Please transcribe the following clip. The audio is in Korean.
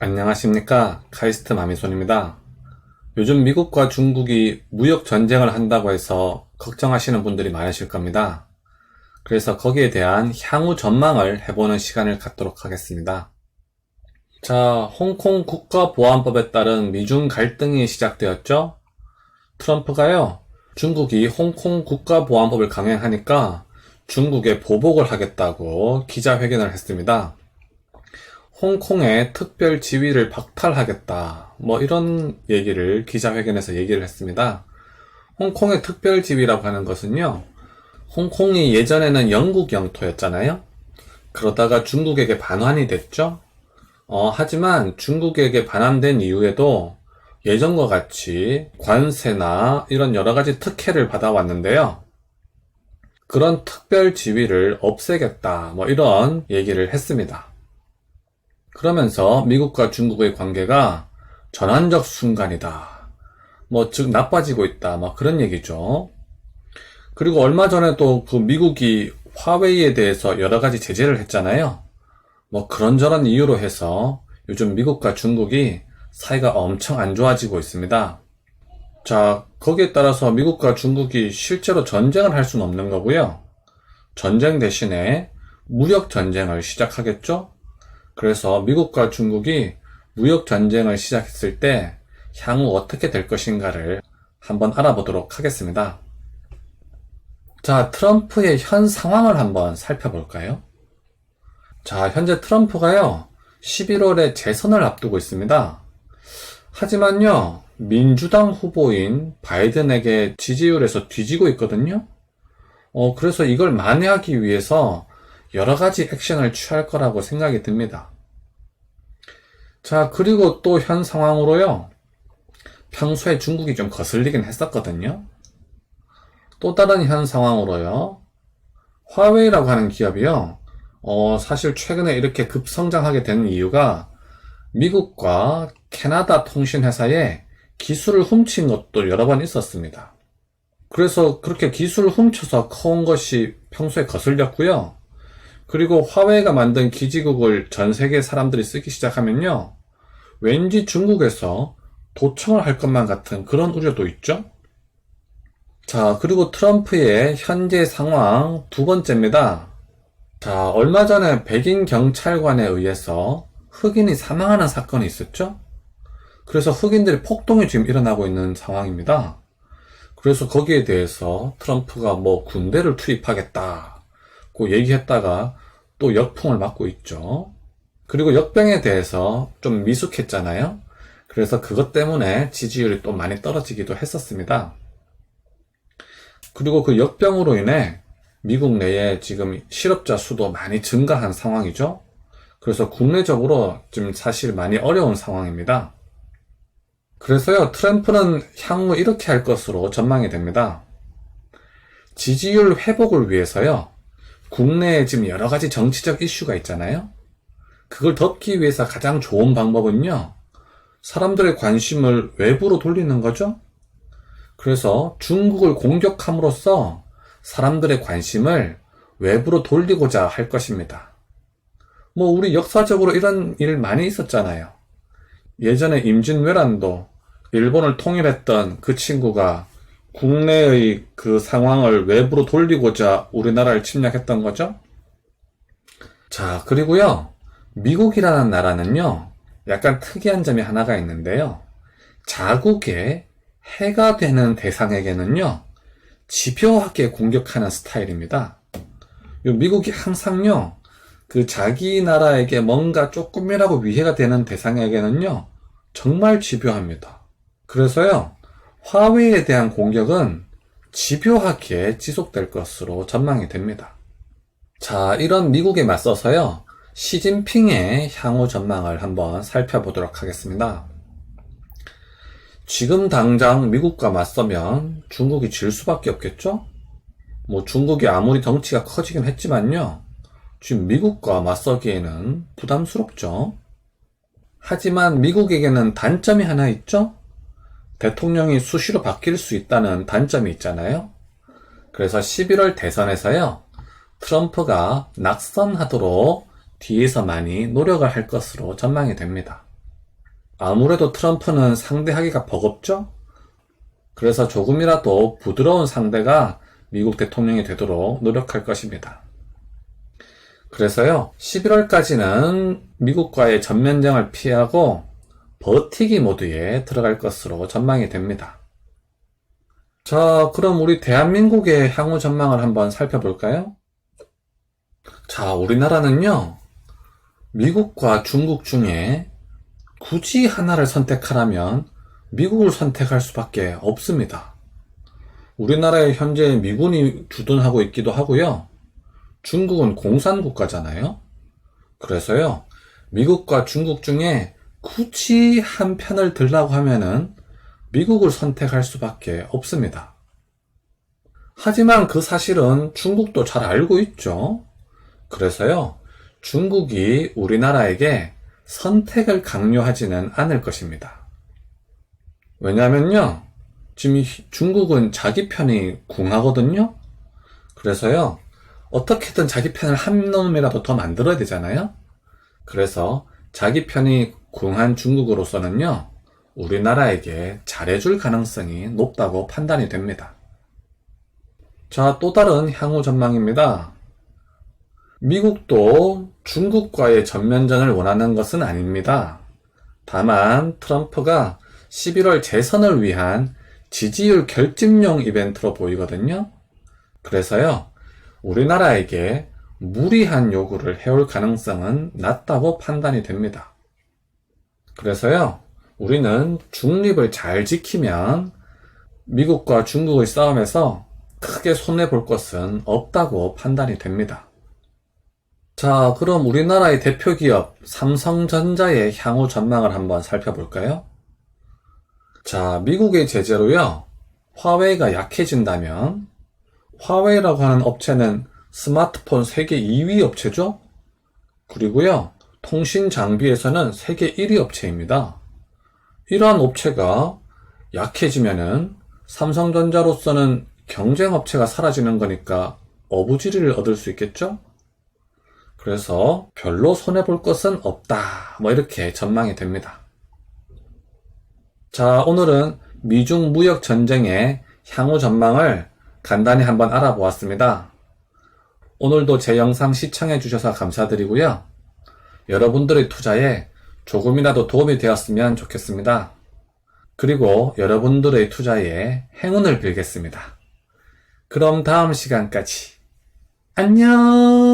안녕하십니까, 카이스트 마미손입니다. 요즘 미국과 중국이 무역 전쟁을 한다고 해서 걱정하시는 분들이 많으실 겁니다. 그래서 거기에 대한 향후 전망을 해보는 시간을 갖도록 하겠습니다. 자, 홍콩 국가보안법에 따른 미중 갈등이 시작되었죠. 트럼프가요, 중국이 홍콩 국가보안법을 강행하니까 중국에 보복을 하겠다고 기자회견을 했습니다. 홍콩의 특별 지위를 박탈하겠다, 이런 얘기를 기자회견에서 얘기를 했습니다. 홍콩의 특별 지위라고 하는 것은요, 홍콩이 예전에는 영국 영토였잖아요. 그러다가 중국에게 반환이 됐죠. 하지만 중국에게 반환된 이후에도 예전과 같이 관세나 이런 여러 가지 특혜를 받아왔는데요. 그런 특별 지위를 없애겠다, 이런 얘기를 했습니다. 그러면서 미국과 중국의 관계가 전환적 순간이다, 즉 나빠지고 있다, 그런 얘기죠. 그리고 얼마 전에도 그 미국이 화웨이에 대해서 여러 가지 제재를 했잖아요. 그런저런 이유로 해서 요즘 미국과 중국이 사이가 엄청 안 좋아지고 있습니다. 자, 거기에 따라서 미국과 중국이 실제로 전쟁을 할 수는 없는 거고요. 전쟁 대신에 무역 전쟁을 시작하겠죠? 그래서 미국과 중국이 무역 전쟁을 시작했을 때 향후 어떻게 될 것인가를 한번 알아보도록 하겠습니다. 자, 트럼프의 현 상황을 한번 살펴볼까요? 자, 현재 트럼프가요, 11월에 재선을 앞두고 있습니다. 하지만요, 민주당 후보인 바이든에게 지지율에서 뒤지고 있거든요. 그래서 이걸 만회하기 위해서 여러 가지 액션을 취할 거라고 생각이 듭니다. 자, 그리고 또 현 상황으로요, 평소에 중국이 좀 거슬리긴 했었거든요. 또 다른 현 상황으로요, 화웨이라고 하는 기업이요, 사실 최근에 이렇게 급성장하게 된 이유가 미국과 캐나다 통신회사에 기술을 훔친 것도 여러 번 있었습니다. 그래서 그렇게 기술을 훔쳐서 커온 것이 평소에 거슬렸고요. 그리고 화웨이가 만든 기지국을 전 세계 사람들이 쓰기 시작하면요, 왠지 중국에서 도청을 할 것만 같은 그런 우려도 있죠. 자, 그리고 트럼프의 현재 상황 두 번째입니다. 자, 얼마 전에 백인 경찰관에 의해서 흑인이 사망하는 사건이 있었죠. 그래서 흑인들이 폭동이 지금 일어나고 있는 상황입니다. 그래서 거기에 대해서 트럼프가 군대를 투입하겠다고 얘기했다가 또 역풍을 맞고 있죠. 그리고 역병에 대해서 좀 미숙했잖아요. 그래서 그것 때문에 지지율이 또 많이 떨어지기도 했었습니다. 그리고 그 역병으로 인해 미국 내에 지금 실업자 수도 많이 증가한 상황이죠. 그래서 국내적으로 지금 사실 많이 어려운 상황입니다. 그래서요, 트럼프는 향후 이렇게 할 것으로 전망이 됩니다. 지지율 회복을 위해서요, 국내에 지금 여러 가지 정치적 이슈가 있잖아요. 그걸 덮기 위해서 가장 좋은 방법은요, 사람들의 관심을 외부로 돌리는 거죠. 그래서 중국을 공격함으로써 사람들의 관심을 외부로 돌리고자 할 것입니다. 우리 역사적으로 이런 일 많이 있었잖아요. 예전에 임진왜란도 일본을 통일했던 그 친구가 국내의 그 상황을 외부로 돌리고자 우리나라를 침략했던 거죠. 자, 그리고요, 미국이라는 나라는요, 약간 특이한 점이 하나가 있는데요, 자국의 해가 되는 대상에게는요, 집요하게 공격하는 스타일입니다. 미국이 항상요, 그 자기 나라에게 뭔가 조금이라도 위해가 되는 대상에게는요, 정말 집요합니다. 그래서요, 화웨이에 대한 공격은 집요하게 지속될 것으로 전망이 됩니다. 자, 이런 미국에 맞서서요, 시진핑의 향후 전망을 한번 살펴보도록 하겠습니다. 지금 당장 미국과 맞서면 중국이 질 수밖에 없겠죠? 중국이 아무리 덩치가 커지긴 했지만요, 지금 미국과 맞서기에는 부담스럽죠. 하지만 미국에게는 단점이 하나 있죠? 대통령이 수시로 바뀔 수 있다는 단점이 있잖아요. 그래서 11월 대선에서요, 트럼프가 낙선하도록 뒤에서 많이 노력을 할 것으로 전망이 됩니다. 아무래도 트럼프는 상대하기가 버겁죠? 그래서 조금이라도 부드러운 상대가 미국 대통령이 되도록 노력할 것입니다. 그래서요, 11월까지는 미국과의 전면전을 피하고 버티기 모드에 들어갈 것으로 전망이 됩니다. 자, 그럼 우리 대한민국의 향후 전망을 한번 살펴볼까요? 자, 우리나라는요, 미국과 중국 중에 굳이 하나를 선택하라면 미국을 선택할 수밖에 없습니다. 우리나라에 현재 미군이 주둔하고 있기도 하고요. 중국은 공산국가잖아요. 그래서요, 미국과 중국 중에 굳이 한 편을 들라고 하면은 미국을 선택할 수밖에 없습니다. 하지만 그 사실은 중국도 잘 알고 있죠. 그래서요, 중국이 우리나라에게 선택을 강요하지는 않을 것입니다. 왜냐면요, 지금 중국은 자기 편이 궁하거든요. 그래서요, 어떻게든 자기 편을 한 놈이라도 더 만들어야 되잖아요. 그래서 자기 편이 궁한 중국으로서는요, 우리나라에게 잘해줄 가능성이 높다고 판단이 됩니다. 자, 또 다른 향후 전망입니다. 미국도 중국과의 전면전을 원하는 것은 아닙니다. 다만 트럼프가 11월 재선을 위한 지지율 결집용 이벤트로 보이거든요. 그래서요, 우리나라에게 무리한 요구를 해올 가능성은 낮다고 판단이 됩니다. 그래서요, 우리는 중립을 잘 지키면 미국과 중국의 싸움에서 크게 손해볼 것은 없다고 판단이 됩니다. 자, 그럼 우리나라의 대표 기업 삼성전자의 향후 전망을 한번 살펴볼까요? 자, 미국의 제재로요, 화웨이가 약해진다면, 화웨이라고 하는 업체는 스마트폰 세계 2위 업체죠? 그리고요, 통신 장비에서는 세계 1위 업체입니다. 이러한 업체가 약해지면은 삼성전자로서는 경쟁 업체가 사라지는 거니까 어부지리를 얻을 수 있겠죠? 그래서 별로 손해볼 것은 없다. 이렇게 전망이 됩니다. 자, 오늘은 미중 무역 전쟁의 향후 전망을 간단히 한번 알아보았습니다. 오늘도 제 영상 시청해 주셔서 감사드리고요. 여러분들의 투자에 조금이라도 도움이 되었으면 좋겠습니다. 그리고 여러분들의 투자에 행운을 빌겠습니다. 그럼 다음 시간까지 안녕!